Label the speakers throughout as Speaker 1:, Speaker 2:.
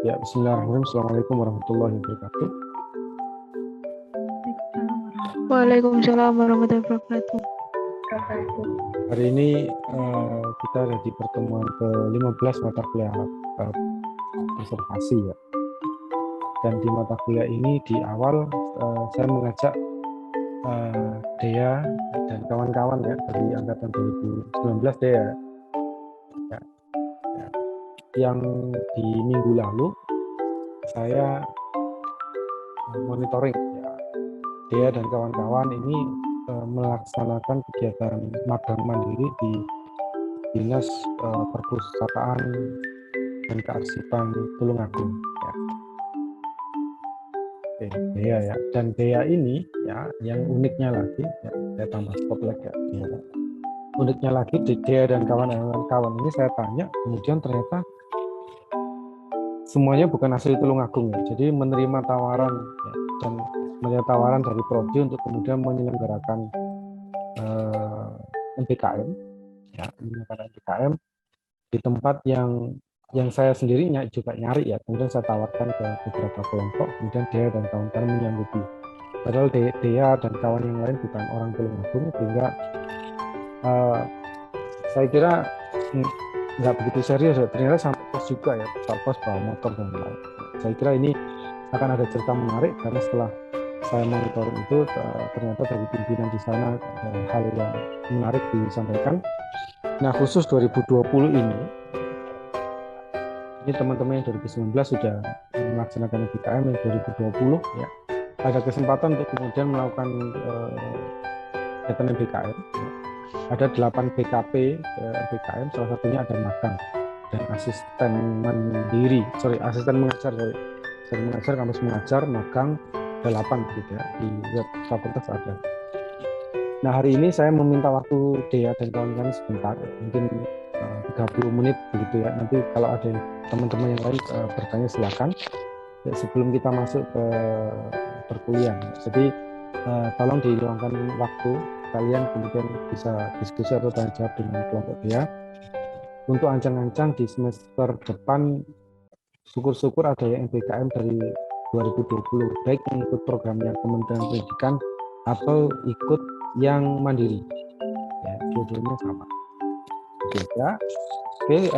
Speaker 1: Ya, bismillahirrahmanirrahim. Assalamualaikum warahmatullahi wabarakatuh.
Speaker 2: Waalaikumsalam warahmatullahi wabarakatuh.
Speaker 1: Hari ini kita ada di pertemuan ke-15 mata kuliah konservasi ya. Dan di mata kuliah ini di awal saya mengajak Dea dan kawan-kawan ya dari angkatan 2019 Dea. Ya. Yang di minggu lalu saya monitoring ya. Dea dan kawan-kawan ini melaksanakan kegiatan magang mandiri di Dinas Perpustakaan dan Kearsipan Tulungagung ya. Oke, Dea ya. Dan Dea ini ya yang uniknya lagi ya, saya tambah spotlight ya. Uniknya lagi Dea dan kawan-kawan ini saya tanya, kemudian ternyata semuanya bukan asli Tulungagung ya. Jadi menerima tawaran ya, dan menerima tawaran dari Prodi untuk kemudian menyelenggarakan MBKM ya, menyelenggarakan MBKM di tempat yang saya sendiri juga nyari ya. Kemudian saya tawarkan ke beberapa kelompok, kemudian Dea dan kawan-kawan menyanggupi. Padahal Dea dan kawan yang lain bukan orang Tulungagung, sehingga saya kira nggak begitu serius ya. Ternyata sampai pos juga ya, pos bawa motor dan lain. Saya kira ini akan ada cerita menarik karena setelah saya monitoring itu ternyata dari pimpinan di sana ada hal yang menarik disampaikan. Nah, khusus 2020 ini teman-teman yang 2019 sudah melaksanakan MBKM, yang 2020 ya ada kesempatan untuk kemudian melakukan kegiatan MBKM ya. Ada 8 BKP MBKM, salah satunya ada magang dan asisten mengajar, kampus mengajar, magang 8 gitu ya, di web fakultas ada. Nah, hari ini saya meminta waktu Dea dan kawan-kawan sebentar, mungkin 30 menit begitu ya. Nanti kalau ada teman-teman yang lain bertanya silakan ya, sebelum kita masuk ke perkuliahan. Jadi tolong diluangkan waktu kalian kemudian bisa diskusi atau tanya jawab dengan kelompok Dea. Untuk ancang-ancang di semester depan syukur-syukur ada yang MBKM dari 2020, baik yang ikut programnya Kementerian Pendidikan atau ikut yang mandiri ya, dua-duanya sama. Oke ya. Oke,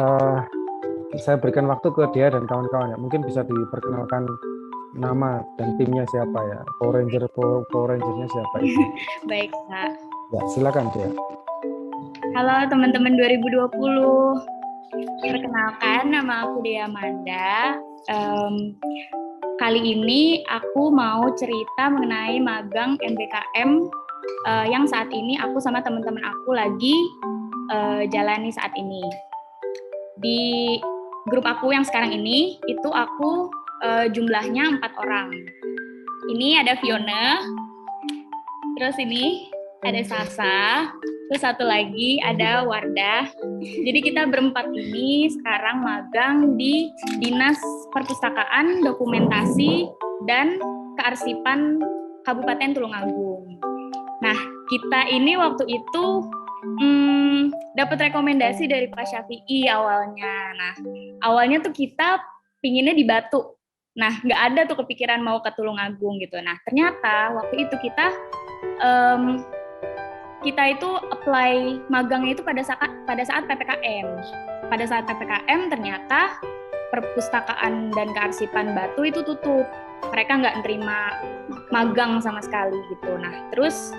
Speaker 1: saya berikan waktu ke Dea dan kawan-kawan ya. Mungkin bisa diperkenalkan nama dan timnya siapa ya, Power Rangernya siapa itu.
Speaker 3: Baik, Kak.
Speaker 1: Ya, silakan Dea.
Speaker 3: Halo teman-teman 2020. Perkenalkan, nama aku Dea Amanda. Kali ini aku mau cerita mengenai magang MBKM yang saat ini aku sama teman-teman aku lagi jalani saat ini. Di grup aku yang sekarang ini, itu aku jumlahnya 4 orang. Ini ada Fiona, terus ini ada Sasa, terus satu lagi ada Wardah. Jadi kita berempat ini sekarang magang di Dinas Perpustakaan, Dokumentasi, dan Kearsipan Kabupaten Tulungagung. Nah, kita ini waktu itu dapat rekomendasi dari Pak Syafi'i awalnya. Nah, awalnya tuh kita pinginnya di Batu. Nah, nggak ada tuh kepikiran mau ke Tulungagung gitu. Nah, ternyata waktu itu kita itu apply magangnya itu pada saat PPKM. Pada saat PPKM ternyata Perpustakaan dan Kearsipan Batu itu tutup. Mereka nggak nerima magang sama sekali gitu. Nah, terus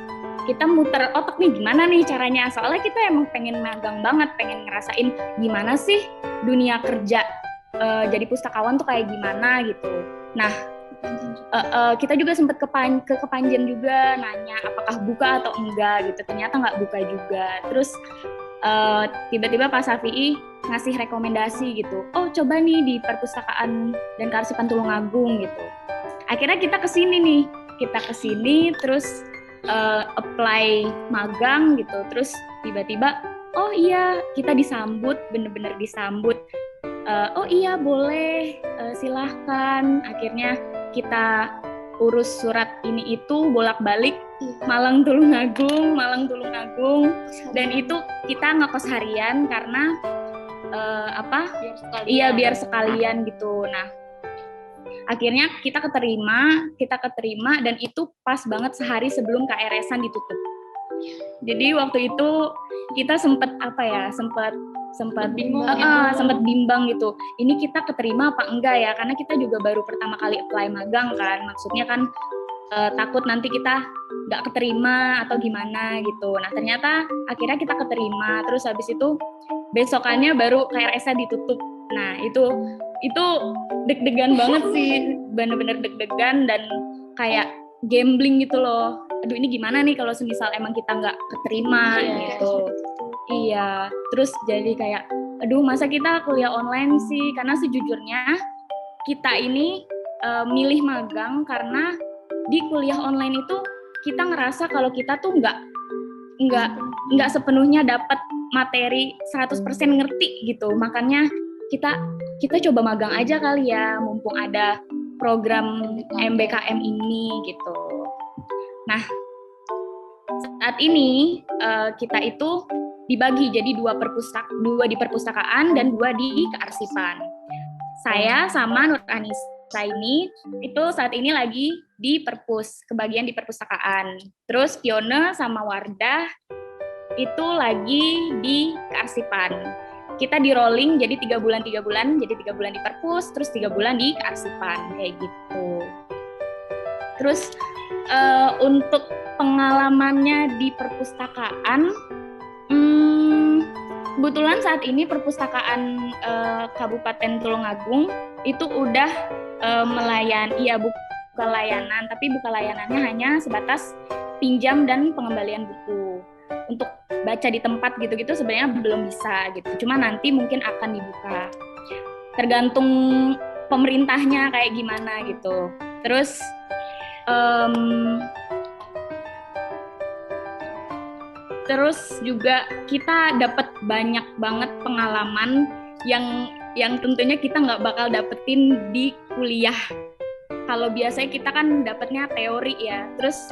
Speaker 3: kita muter otak nih gimana nih caranya. Soalnya kita emang pengen magang banget, pengen ngerasain gimana sih dunia kerja jadi pustakawan tuh kayak gimana gitu. Nah, kita juga sempat ke Kepanjen juga nanya apakah buka atau enggak gitu. Ternyata nggak buka juga. Terus tiba-tiba Pak Syafi'i ngasih rekomendasi gitu. Oh, coba nih di Perpustakaan dan Kearsipan Tulungagung gitu. Akhirnya kita kesini nih. Terus apply magang gitu. Terus tiba-tiba oh iya, kita disambut, bener-bener disambut. Oh iya boleh, silahkan. Akhirnya kita urus surat ini itu bolak-balik Malang Tulungagung, dan itu kita ngekos harian karena biar sekalian gitu. Nah, Akhirnya kita keterima dan itu pas banget sehari sebelum KRS-an ditutup. Jadi waktu itu kita sempat bimbang gitu. Ini kita keterima apa enggak ya? Karena kita juga baru pertama kali apply magang kan. Maksudnya kan takut nanti kita nggak keterima atau gimana gitu. Nah ternyata akhirnya kita keterima. Terus habis itu besokannya baru KRS-nya ditutup. Nah itu deg-degan banget sih, bener-bener deg-degan dan kayak gambling gitu loh. Aduh ini gimana nih kalau semisal emang kita nggak keterima gitu. Iya, terus jadi kayak, aduh masa kita kuliah online sih? Karena sejujurnya kita ini milih magang karena di kuliah online itu kita ngerasa kalau kita tuh nggak sepenuhnya dapat materi 100% ngerti gitu. Makanya kita coba magang aja kali ya, mumpung ada program MBKM ini gitu. Nah, saat ini kita itu dibagi jadi dua di perpustakaan dan 2 di kearsipan. Saya sama Nur Anissa ini itu saat ini lagi di kebagian di perpustakaan. Terus Fiona sama Wardah itu lagi di kearsipan. Kita di rolling jadi 3 bulan, jadi 3 bulan di perpus, terus 3 bulan di kearsipan, kayak gitu. Terus untuk pengalamannya di perpustakaan, kebetulan saat ini perpustakaan Kabupaten Tulungagung itu udah buka layanan, tapi buka layanannya hanya sebatas pinjam dan pengembalian buku. Untuk baca di tempat gitu-gitu sebenarnya belum bisa gitu. Cuma nanti mungkin akan dibuka. Tergantung pemerintahnya kayak gimana gitu. Terus juga kita dapat banyak banget pengalaman yang tentunya kita nggak bakal dapetin di kuliah. Kalau biasanya kita kan dapatnya teori ya. Terus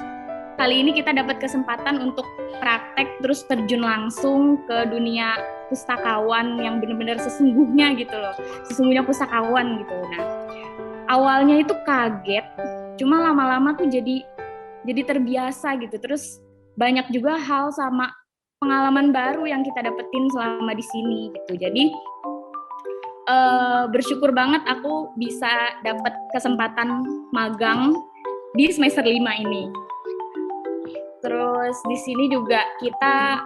Speaker 3: kali ini kita dapat kesempatan untuk praktek terus terjun langsung ke dunia pustakawan yang benar-benar sesungguhnya gitu loh. Sesungguhnya pustakawan gitu. Nah, awalnya itu kaget, cuma lama-lama tuh jadi terbiasa gitu. Terus banyak juga hal sama pengalaman baru yang kita dapetin selama di sini gitu. Jadi bersyukur banget aku bisa dapat kesempatan magang di semester 5 ini. Terus di sini juga kita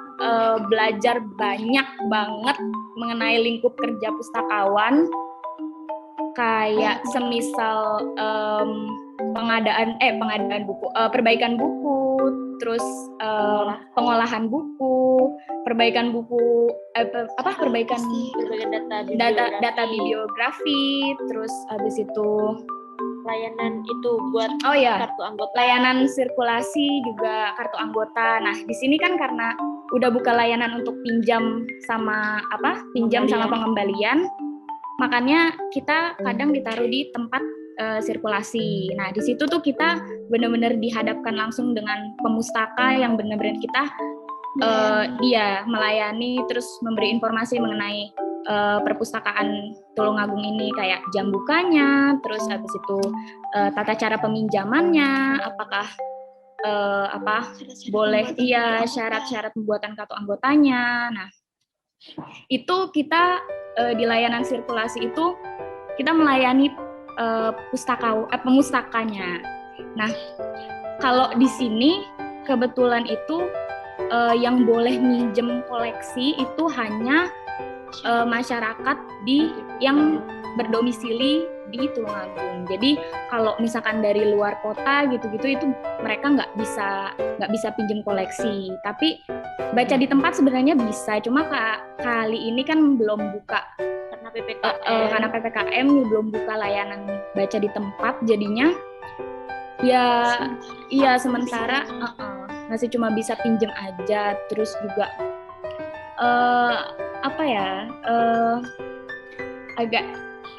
Speaker 3: belajar banyak banget mengenai lingkup kerja pustakawan, kayak semisal pengadaan buku, perbaikan buku, terus pengolahan buku, perbaikan data bibliografi, terus habis itu
Speaker 2: layanan itu buat kartu anggota.
Speaker 3: Layanan sirkulasi juga kartu anggota. Nah, di sini kan karena udah buka layanan untuk pinjam sama pengembalian, makanya kita kadang ditaruh di tempat sirkulasi. Nah, di situ tuh kita benar-benar dihadapkan langsung dengan pemustaka yang benar-benar kita dia melayani, terus memberi informasi mengenai perpustakaan Tulungagung ini, kayak jam bukanya, terus habis itu tata cara peminjamannya, apakah boleh syarat-syarat pembuatan kartu anggotanya. Nah, itu kita di layanan sirkulasi itu kita melayani pemustakanya. Nah, kalau di sini kebetulan itu yang boleh minjem koleksi itu hanya masyarakat yang berdomisili di Tulungagung. Jadi kalau misalkan dari luar kota gitu-gitu itu mereka nggak bisa pinjam koleksi. Tapi baca di tempat sebenarnya bisa. Cuma kali ini kan belum buka karena PPKM belum buka layanan baca di tempat. Jadinya sementara masih cuma bisa pinjam aja. Terus juga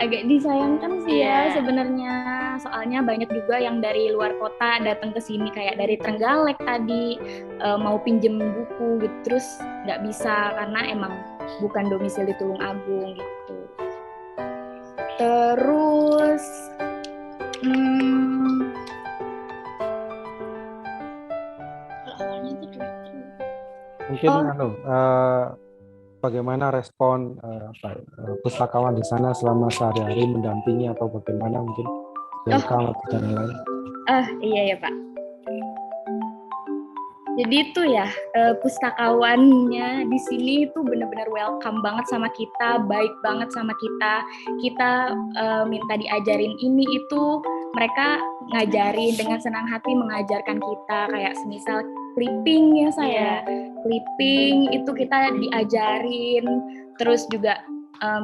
Speaker 3: agak disayangkan sih ya sebenarnya, soalnya banyak juga yang dari luar kota datang ke sini, kayak dari Trenggalek tadi mau pinjem buku gitu, terus nggak bisa karena emang bukan domisili Tulungagung gitu. Terus
Speaker 1: Mungkin bagaimana respon pustakawan di sana selama sehari-hari mendampingi atau bagaimana, mungkin welcome atau dan lain-lain.
Speaker 3: Iya ya Pak. Jadi itu ya, pustakawannya di sini itu benar-benar welcome banget sama kita, baik banget sama kita. Kita minta diajarin ini itu, mereka ngajarin dengan senang hati, mengajarkan kita kayak semisal clipping ya saya. Clipping itu kita diajarin, terus juga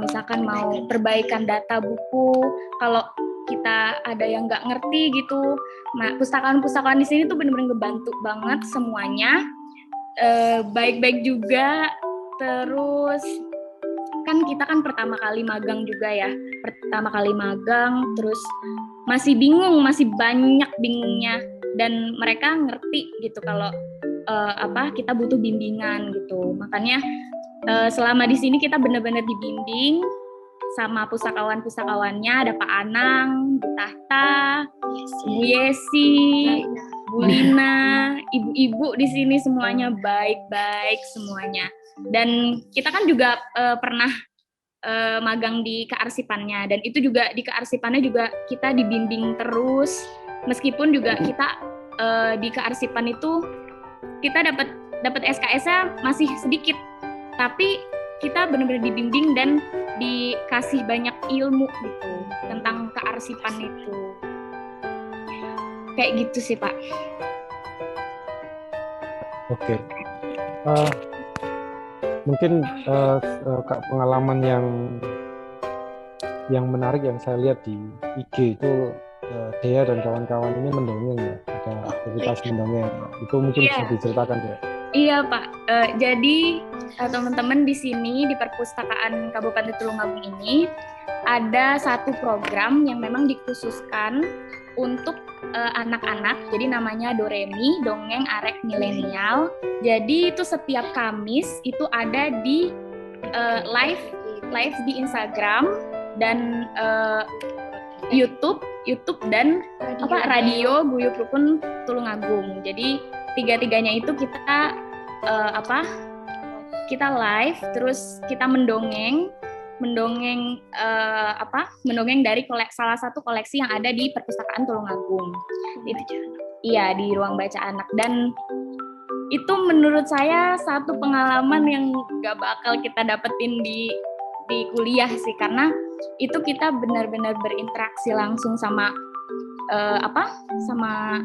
Speaker 3: misalkan mau perbaikan data buku, kalau kita ada yang nggak ngerti gitu, pustakaan-pustakaan di sini tuh benar-benar ngebantu banget semuanya, baik-baik juga. Terus kan kita kan pertama kali magang juga ya, terus masih bingung, masih banyak bingungnya, dan mereka ngerti gitu kalau kita butuh bimbingan gitu. Makanya selama di sini kita benar-benar dibimbing sama pustakawan-pustakawannya, ada Pak Anang, Bu Tahta, Bu Yesi, Bu Lina, ibu-ibu di sini semuanya baik-baik semuanya. Dan kita kan juga pernah magang di kearsipannya, dan itu juga di kearsipannya juga kita dibimbing terus, meskipun juga kita di kearsipan itu kita dapat SKS-nya masih sedikit, tapi kita benar-benar dibimbing dan dikasih banyak ilmu gitu tentang kearsipan itu. Kayak gitu sih Pak.
Speaker 1: Oke. Mungkin pengalaman yang menarik yang saya lihat di IG itu, Dea dan kawan-kawan ini mendongeng ya, ada aktivitas mendongeng. Itu mungkin bisa diceritakan ya?
Speaker 3: Iya Pak, jadi teman-teman di sini di Perpustakaan Kabupaten Tulungagung ini ada satu program yang memang dikhususkan untuk anak-anak, jadi namanya Doremi, Dongeng Arek Milenial. Jadi itu setiap Kamis itu ada di live di Instagram dan YouTube dan radio Guyub Rukun Tulungagung. Jadi tiga-tiganya itu kita kita live, terus kita mendongeng dari salah satu koleksi yang ada di Perpustakaan Tulungagung. Iya, di ruang baca anak. Dan itu menurut saya satu pengalaman yang gak bakal kita dapetin di kuliah sih, karena itu kita benar-benar berinteraksi langsung sama sama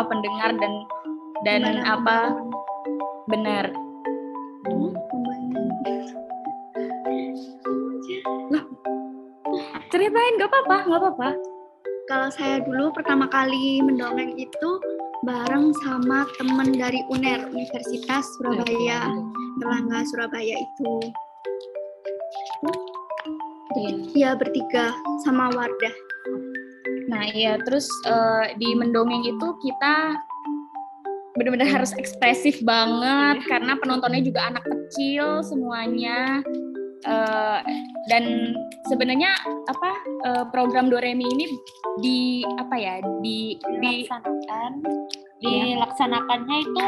Speaker 3: pendengar dan benar. Ceritain, gak apa-apa.
Speaker 4: Kalau saya dulu pertama kali mendongeng itu bareng sama teman dari UNER, Universitas Surabaya, Erlangga Surabaya itu. Iya, bertiga sama Wardah.
Speaker 3: Nah iya, terus di mendongeng itu kita benar-benar harus ekspresif banget karena penontonnya juga anak kecil semuanya. Dan sebenarnya program Doremi ini
Speaker 2: dilaksanakannya itu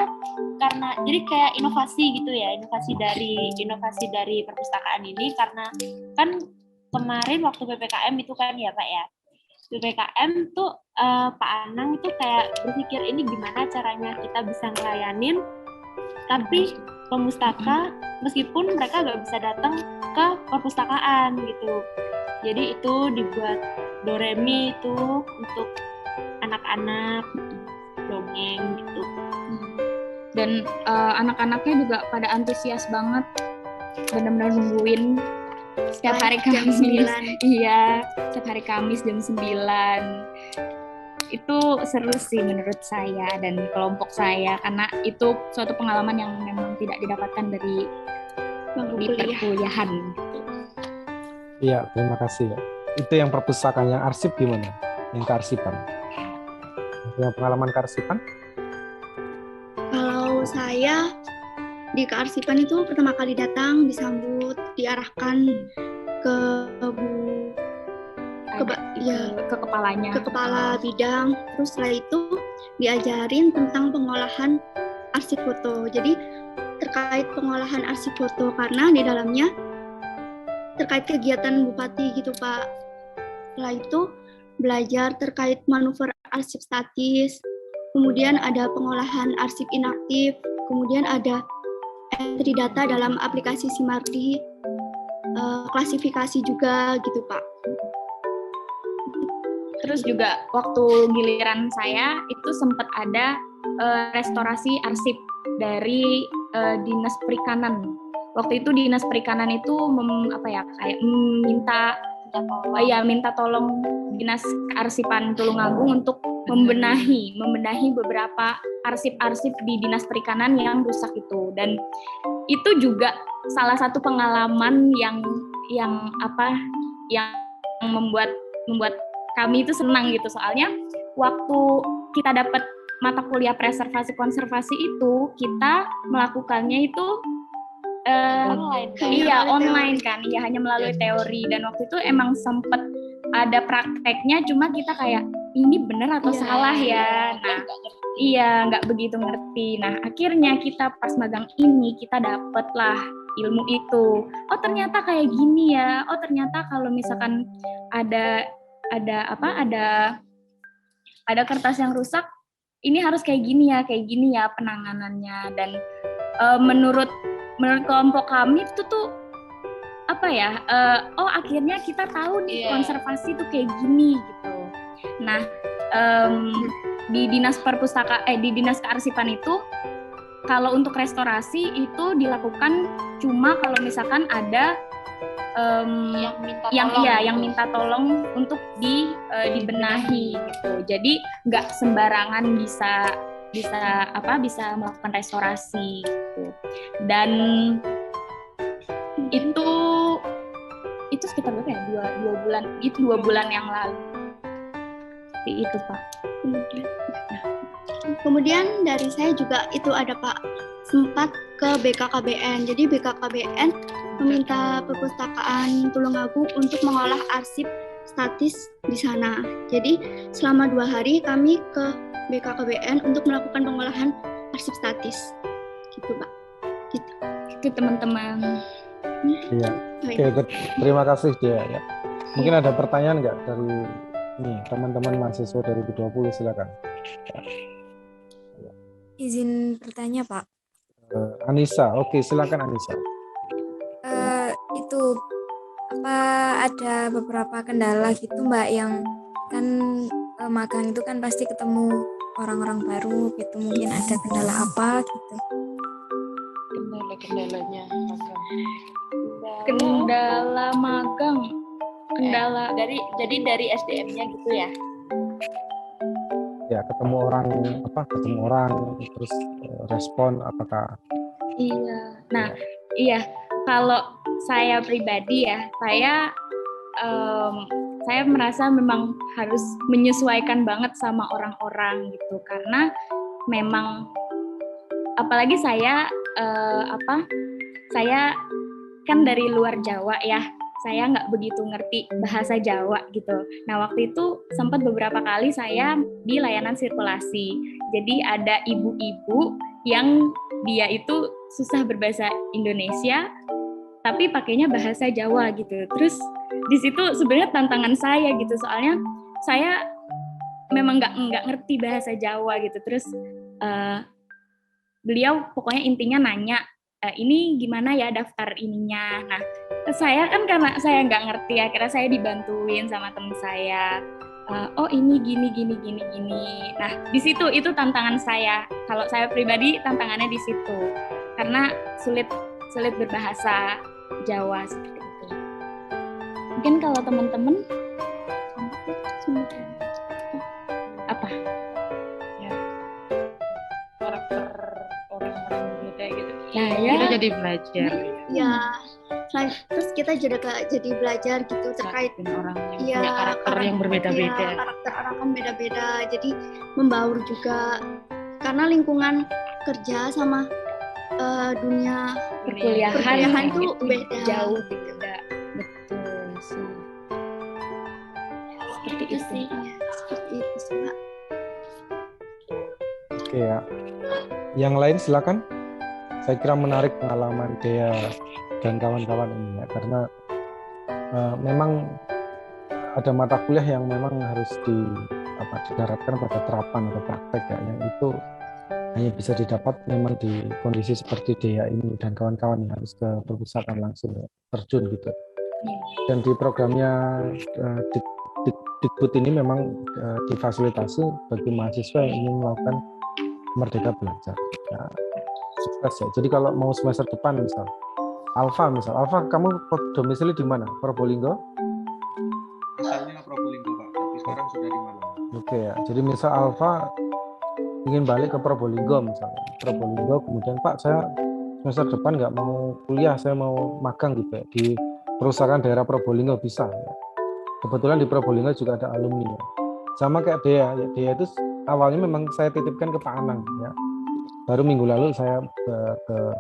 Speaker 2: karena jadi kayak inovasi gitu ya, inovasi dari perpustakaan ini, karena kan kemarin waktu PPKM itu kan ya Pak ya, PPKM tuh Pak Anang itu kayak berpikir ini gimana caranya kita bisa ngelayanin tapi pemustaka meskipun mereka nggak bisa datang ke perpustakaan gitu. Jadi itu dibuat Doremi itu untuk anak-anak dongeng gitu.
Speaker 3: Dan anak-anaknya juga pada antusias banget, benar-benar nungguin setiap hari Kamis. Iya, setiap hari Kamis jam 9. Itu seru sih menurut saya dan kelompok saya, karena itu suatu pengalaman yang memang tidak didapatkan dari perkuliahan.
Speaker 1: Iya, terima kasih ya. Itu yang perpustakaan. Yang arsip gimana? Yang kearsipan? Yang pengalaman kearsipan?
Speaker 4: Kalau saya di kearsipan itu pertama kali datang disambut, diarahkan ke Bu
Speaker 3: ke kepalanya.
Speaker 4: Ke kepala bidang. Terus setelah itu diajarin tentang pengolahan arsip foto. Jadi terkait pengolahan arsip foto karena di dalamnya terkait kegiatan bupati gitu Pak. Setelah itu belajar terkait manuver arsip statis, kemudian ada pengolahan arsip inaktif, kemudian ada entry data dalam aplikasi Simardi, klasifikasi juga gitu Pak.
Speaker 3: Terus juga waktu giliran saya itu sempat ada restorasi arsip dari Dinas Perikanan. Waktu itu Dinas Perikanan itu minta tolong Dinas Kearsipan Tulungagung untuk membenahi beberapa arsip-arsip di Dinas Perikanan yang rusak itu. Dan itu juga salah satu pengalaman yang membuat kami itu senang gitu, soalnya waktu kita dapat mata kuliah preservasi konservasi itu kita melakukannya itu online kan, hanya melalui teori, dan waktu itu emang sempet ada prakteknya, cuma kita kayak ini bener atau salah ya, nggak begitu ngerti. Nah akhirnya kita pas magang ini kita dapet lah ilmu itu, oh ternyata kayak gini ya, oh ternyata kalau misalkan ada kertas yang rusak, ini harus kayak gini ya penanganannya. Dan menurut kelompok kami itu tuh akhirnya kita tahu nih konservasi tuh kayak gini gitu. Nah di Dinas Kearsipan itu kalau untuk restorasi itu dilakukan cuma kalau misalkan ada yang minta tolong untuk dibenahi gitu. Jadi nggak sembarangan bisa melakukan restorasi gitu. Dan itu sekitar berapa ya? 2 bulan. Itu 2 bulan yang lalu. Seperti itu Pak.
Speaker 4: Kemudian dari saya juga itu ada Pak, sempat ke BKKBN. Jadi BKKBN meminta perpustakaan Tulungagung untuk mengolah arsip statis di sana. Jadi selama 2 hari kami ke BKKBN untuk melakukan pengolahan arsip statis. Gitu Pak.
Speaker 3: Gitu teman-teman.
Speaker 1: Iya. Oke, terima kasih Dea ya. Mungkin ada pertanyaan nggak dari teman-teman mahasiswa dari B20, silakan.
Speaker 5: Izin bertanya Pak.
Speaker 1: Anissa, oke silakan Anissa.
Speaker 5: Itu ada beberapa kendala gitu Mbak, yang kan magang itu kan pasti ketemu orang-orang baru gitu, mungkin ada kendala apa gitu?
Speaker 2: Kendalanya magang.
Speaker 3: Kendala magang.
Speaker 2: Dari SDM-nya gitu ya.
Speaker 1: Ya, ketemu orang terus respon apakah?
Speaker 3: Iya. Nah, iya. Kalau saya pribadi ya, saya merasa memang harus menyesuaikan banget sama orang-orang gitu, karena memang apalagi saya kan dari luar Jawa ya, saya nggak begitu ngerti bahasa Jawa gitu. Nah waktu itu sempat beberapa kali saya di layanan sirkulasi, jadi ada ibu-ibu yang dia itu susah berbahasa Indonesia tapi pakainya bahasa Jawa gitu. Terus di situ sebenarnya tantangan saya gitu, soalnya saya memang nggak ngerti bahasa Jawa gitu. Terus beliau pokoknya intinya nanya, ini gimana ya daftar ininya. Nah saya kan karena saya nggak ngerti, akhirnya saya dibantuin sama teman saya. Oh ini gini. Nah di situ itu tantangan saya. Kalau saya pribadi tantangannya di situ karena sulit berbahasa Jawa seperti itu. Mungkin kalau teman-teman apa?
Speaker 2: Ya, karakter orang-orang beda gitu.
Speaker 3: Nah, ya.
Speaker 2: Kita jadi belajar.
Speaker 4: Ya, terus kita jadi belajar gitu terkait
Speaker 2: orang yang punya karakter yang berbeda-beda.
Speaker 4: Ya, karakter orang kan beda-beda, jadi membaur juga karena lingkungan kerja sama dunia perkuliahan itu beda,
Speaker 3: jauh beda. Betul sih. Seperti
Speaker 2: Itu
Speaker 3: itu.
Speaker 2: sih.
Speaker 4: Seperti itu sih, Mbak.
Speaker 1: Oke ya. Yang lain silakan. Saya kira menarik pengalaman Dea dan kawan-kawan ini ya, karena memang ada mata kuliah yang memang harus didaratkan pada terapan atau praktek ya, yang itu hanya bisa didapat memang di kondisi seperti Dea ini dan kawan-kawan yang harus ke perpustakaan langsung ya, terjun gitu. Dan di programnya Dikbud ini memang difasilitasi bagi mahasiswa yang ingin melakukan Merdeka Belajar. Ya, sukses ya. Jadi kalau mau semester depan Alfa, kamu domisili di mana? Probolinggo?
Speaker 6: Asalnya Probolinggo Pak, tapi sekarang sudah di Malang.
Speaker 1: Oke ya. Jadi misal Alfa ingin balik ke Probolinggo misalnya. Probolinggo kemudian Pak saya semester depan nggak mau kuliah, saya mau magang gitu ya, di perusahaan daerah Probolinggo bisa ya. Kebetulan di Probolinggo juga ada alumni ya. Sama kayak Dea, ya Dea itu awalnya memang saya titipkan ke Pak Anang ya. Baru minggu lalu saya ke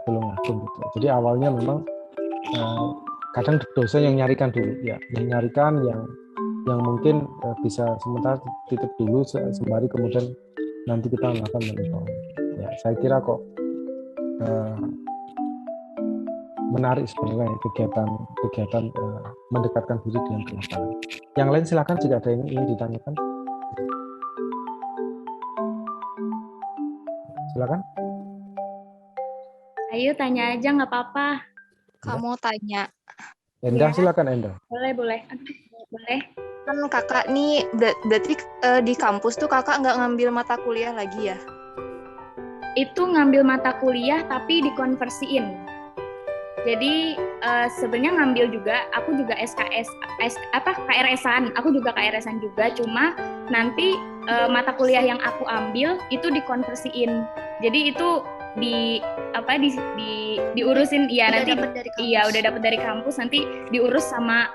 Speaker 1: Tulungagung gitu. Jadi awalnya memang kadang dosen yang nyarikan dulu ya, yang nyarikan yang mungkin bisa sementara titip dulu sembari kemudian nanti kita melakukan monitoring. Ya, saya kira kok menarik sebenarnya kegiatan mendekatkan diri dengan lapangan. Yang lain silakan jika ada yang ingin ditanyakan. Silakan.
Speaker 3: Ayo tanya aja nggak apa-apa.
Speaker 7: Kamu tanya,
Speaker 1: Endah,
Speaker 3: Ya.
Speaker 1: silakan Endah.
Speaker 3: Boleh. Aduh, boleh.
Speaker 7: kan kakak nih berarti di kampus tuh kakak nggak ngambil mata kuliah lagi ya?
Speaker 3: Itu ngambil mata kuliah tapi dikonversiin. Jadi sebenarnya ngambil juga, aku juga KRS-an, aku juga KRS-an juga, cuma nanti mata kuliah yang aku ambil itu dikonversiin. Jadi itu diurusin ya nanti
Speaker 4: dapat dari kampus.
Speaker 3: iya udah dapat dari kampus, nanti diurus sama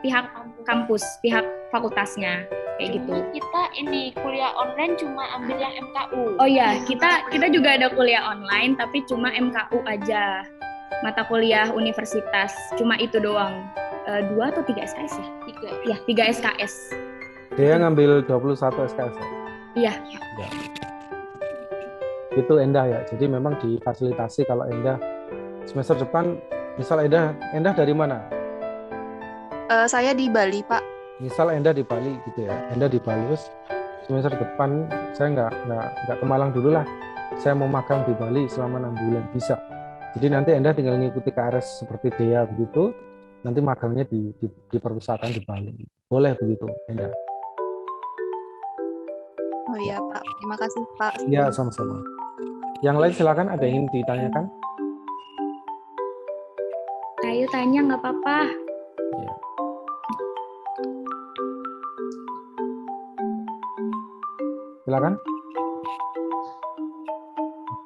Speaker 3: pihak kampus, pihak fakultasnya kayak gitu.
Speaker 2: Kita ini kuliah online cuma ambil yang MKU.
Speaker 3: Oh iya, kita juga ada kuliah online tapi cuma MKU aja. Mata kuliah universitas cuma itu doang. 2 atau 3 SKS ya?
Speaker 2: 3.
Speaker 3: Iya, 3 SKS.
Speaker 1: Dia ngambil 21 SKS.
Speaker 3: Iya.
Speaker 1: Ya. Itu Endah ya. Jadi memang difasilitasi kalau Endah semester depan, misal Endah dari mana?
Speaker 7: Saya di Bali, Pak.
Speaker 1: Misal Endah di Bali gitu ya. Endah di Bali terus semester depan saya nggak ke Malang dulu lah. Saya mau magang di Bali selama 6 bulan bisa. Jadi nanti Endah tinggal ngikuti KRS seperti Dea begitu. Nanti magangnya di perpustakaan di Bali. Boleh begitu, Endah?
Speaker 7: Oh iya, Pak. Terima kasih, Pak.
Speaker 1: Iya, sama-sama. Yang lain silakan, ada yang ingin ditanyakan?
Speaker 3: Ayo tanya nggak apa-apa.
Speaker 1: Ya. Silakan.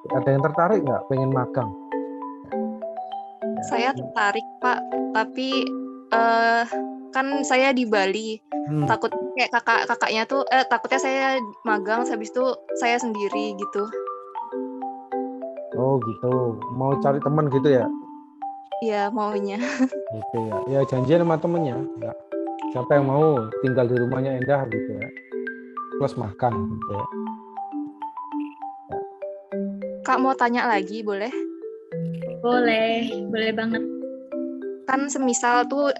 Speaker 1: Ada yang tertarik nggak pengen magang?
Speaker 7: Saya tertarik, Pak. Tapi kan saya di Bali. Takut kayak kakaknya tuh takutnya saya magang habis itu saya sendiri gitu.
Speaker 1: Oh gitu, mau cari teman gitu ya?
Speaker 7: Iya, maunya.
Speaker 1: Oke ya, ya janjian sama temennya. Enggak. Siapa yang mau tinggal di rumahnya Endah gitu ya? Plus makan gitu ya.
Speaker 7: Kak mau tanya lagi, boleh?
Speaker 3: Boleh banget.
Speaker 7: Kan semisal tuh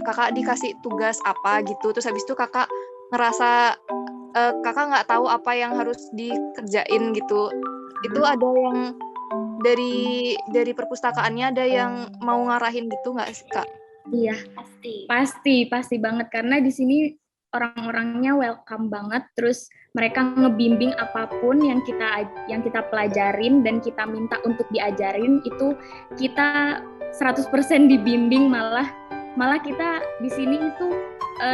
Speaker 7: kakak dikasih tugas apa gitu, terus habis itu kakak ngerasa kakak nggak tahu apa yang harus dikerjain gitu. Itu ada yang dari perpustakaannya ada yang mau ngarahin gitu nggak sih, Kak?
Speaker 3: Iya, pasti banget karena di sini orang-orangnya welcome banget, terus mereka ngebimbing apapun yang kita pelajarin dan kita minta untuk diajarin itu kita 100% dibimbing, malah kita di sini itu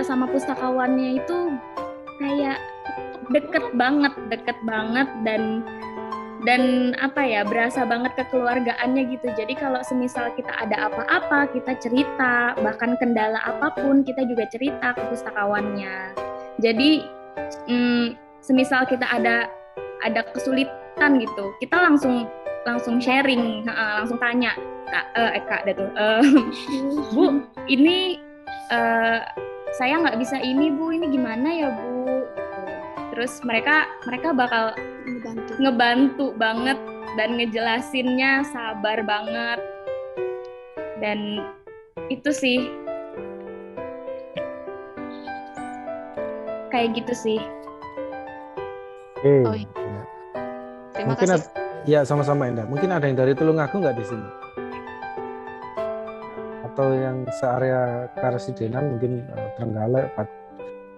Speaker 3: sama pustakawannya itu kayak deket banget dan apa ya, berasa banget kekeluargaannya gitu. Jadi kalau semisal kita ada apa-apa, kita cerita, bahkan kendala apapun kita juga cerita ke pustakawannya. Jadi semisal kita ada kesulitan gitu, kita langsung sharing, langsung tanya, Kak, Bu, ini saya nggak bisa ini Bu, ini gimana ya Bu? Terus mereka bakal ngebantu banget dan ngejelasinnya sabar banget. Dan itu sih kayak gitu sih.
Speaker 1: Oke.
Speaker 7: Oh, iya.
Speaker 1: Ya.
Speaker 7: Terima
Speaker 1: Mungkin
Speaker 7: kasih.
Speaker 1: ya sama-sama Indah. Mungkin ada yang dari Tulungagung nggak di sini? Atau yang searea Karesidenan, mungkin Trenggalek,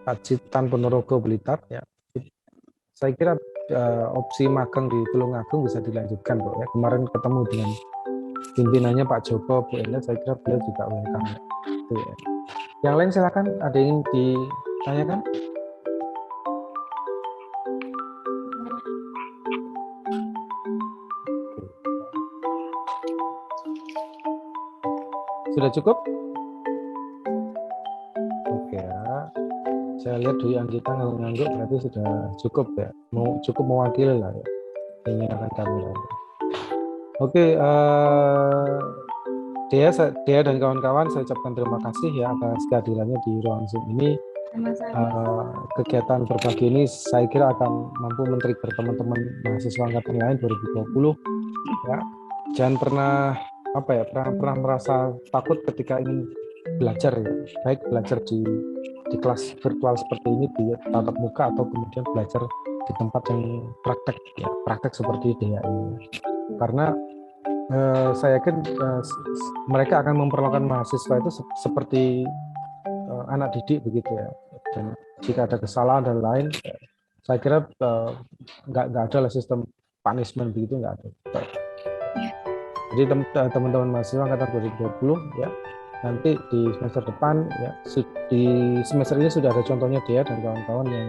Speaker 1: Pacitan, Ponorogo, Blitar. Ya. Saya kira opsi magang di Tulungagung bisa dilanjutkan kok ya. Kemarin ketemu dengan pimpinannya Pak Joko, Bu Ella, saya kira beliau juga welcome. Itu ya. Yang lain silakan, ada yang ingin ditanyakan? Sudah cukup? Oke ya. Saya lihat Dwi Anggita ngangguk berarti sudah cukup ya. Cukup mewakili lah ya. Keinginan kami. Oke, Dea dan kawan-kawan, saya ucapkan terima kasih ya atas kehadirannya di ruang Zoom ini. Kegiatan berbagi ini saya kira akan mampu men-trigger teman-teman mahasiswa angkatan lain 2020 ya. Jangan pernah pernah merasa takut ketika ingin belajar ya, baik belajar di kelas virtual seperti ini di tatap muka atau kemudian belajar di tempat yang praktek seperti Dea ini. Karena saya yakin mereka akan memperlakukan mahasiswa itu seperti anak didik begitu ya. Dan jika ada kesalahan dan lain, saya kira nggak ada lah sistem punishment begitu, nggak ada. Jadi teman-teman mahasiswa angkatan 2020 ya, nanti di semester depan ya, di semester ini sudah ada contohnya Dea dan kawan-kawan yang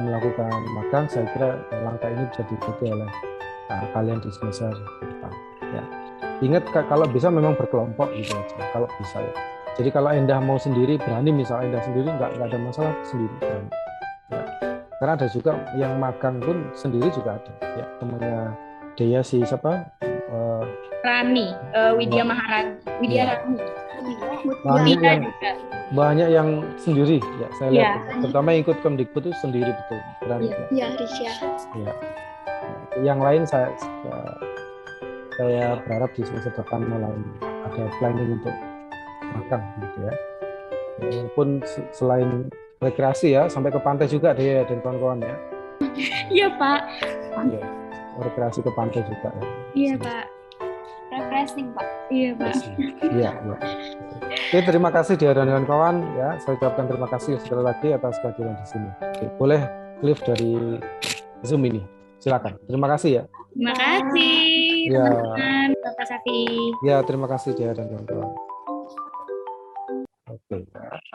Speaker 1: melakukan magang. Saya kira langkah ini bisa diikuti oleh kalian di semester depan ya. Ingat kalau bisa memang berkelompok gitu aja kalau bisa ya. Jadi kalau Endah mau sendiri berani, misalnya Endah sendiri nggak ada masalah, sendiri berani ya. Karena ada juga yang magang pun sendiri juga ada ya, temannya Dea si siapa
Speaker 3: Rani, Widya Maharani, Widya Rani.
Speaker 1: Banyak yang sendiri ya, saya lihat terutama yang ikut Kemdikbud itu sendiri betul berani
Speaker 4: ya Risha
Speaker 1: ya. Yang lain saya berharap di semester depan mulai ada planning untuk magang gitu ya. Walaupun selain rekreasi ya, sampai ke pantai juga deh dan kawan-kawan ya.
Speaker 3: Iya Pak.
Speaker 1: Ya, rekreasi ke pantai juga ya.
Speaker 3: Iya Pak.
Speaker 2: Refreshing Pak.
Speaker 3: Iya Pak.
Speaker 1: Iya. Oke, terima kasih Dea dan kawan-kawan ya. Saya ucapkan terima kasih sekali lagi atas kehadiran di sini. Oke, boleh live dari Zoom ini. Silakan. Terima kasih ya.
Speaker 3: Terima kasih
Speaker 1: Ya.
Speaker 3: teman-teman, Bapak Safi.
Speaker 1: Ya, terima kasih Dea dan kawan-kawan.